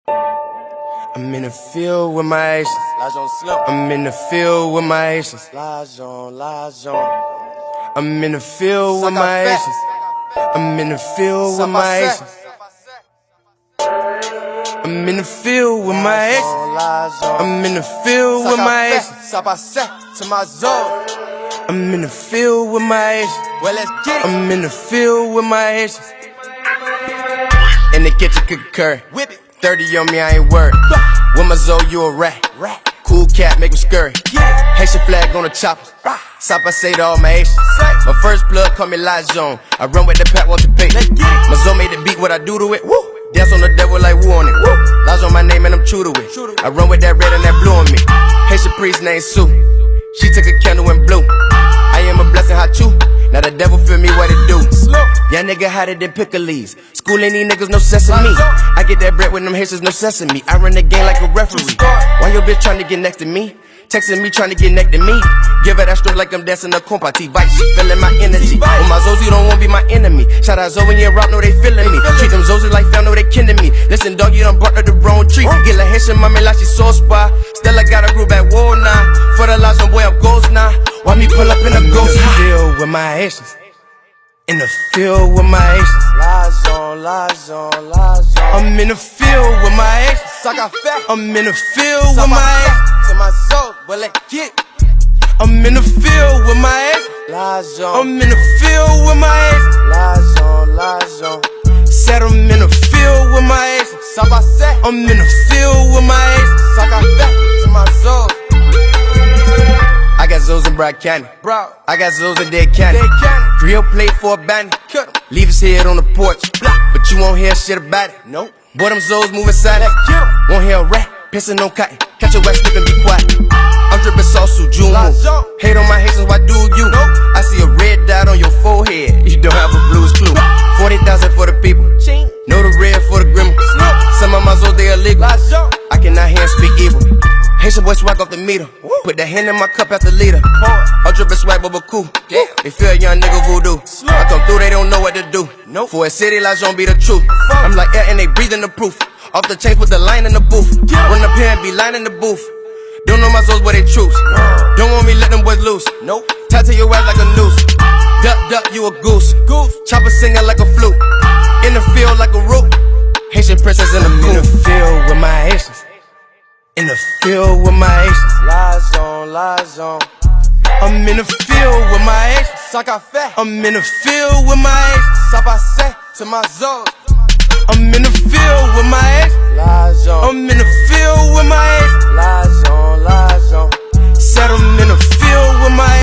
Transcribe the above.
I'm in the field with my Asians. I'm in the field with my Asians. I'm in the field with my Asians. I'm in the field with my Asians. I'm in the field with my Asians. I'm in the field with my Asians. I'm in the field with my Asians. I'm in the field with my Asians. In the kitchen cook curry. 30 on me, I ain't worried. With my Zoe, you a rat. Cool cat, make me scurry. Haitian flag on the chopper. Sapa say to all my Asians. My first blood call me Lajon. I run with the pack, want the bait. My Zoe made the beat, what I do to it. Woo. Dance on the devil like woo on it. Woo. Lajon my name and I'm true to it. I run with that red and that blue on me. Haitian priest named Sue. She took a candle and blew. I am a blessing, how you? Now the devil feel me what it do. Y'all nigga hotter than pickle leaves. School ain't these niggas no sesame. I get that bread with them Haitians no sesame. I run the game like a referee. Why your bitch trying to get next to me? Texting me trying to get next to me. Give her that stroke like I'm dancing a compati. Bite, she feeling my energy. When my Zozy don't wanna be my enemy. Shout out Zoe and Rock, know they feeling me. Treat them Zozy like fam, know they kidding me. Listen dog, you done brought up the wrong tree. Get la Haitian mommy like she so spy. Stella got a group at war now. For the lives on boy, I'm ghost now. Why me pull up in a ghost? In the field with my Haitians. In the field with my Haitians. I'm in the field with my Haitians. I'm in the field with my Haitians. I'm in the field with my Haitians. I'm in the field with my Haitians. Said I'm in the field with my Haitians. I'm in the field with my Haitians. I got Zoes in Broad County. I got Zoes in Dead County. Grill plate for a bandit. Leave his head on the porch. But you won't hear shit about it. Nope. Boy, them Zoes moving silent. Won't hear a rat. Pissing on cotton. Catch your wet slip and be quiet. I'm dripping sauce through June. Hate on my Haitians, why do you? I see a red dot on your forehead. You don't have a blues clue. 40,000 for the people. Know the red for the grandma. Some of my Zoes, they illegal. I cannot hear and speak evil. Haitian boy swag off the meter. Put that hand in my cup after leader. I'm dripping swag bubble cool. They feel a young nigga voodoo. I come through, they don't know what to do. For a city, Lajon be the truth. I'm like air and they breathing the proof. Off the chains with the line in the booth. Run up here and be lying in the booth. Don't know my Zoes, but they troops. Don't want me let them boys loose. Tie to your ass like a noose. Duck, duck, you a goose. Chopper singing like a flute. In the field like a root. Haitian princess in the coop. In the field with my Haitians. In the field with my Haitians. I'm in the field with my Haitians. I'm in the field with my Haitians. I'm in the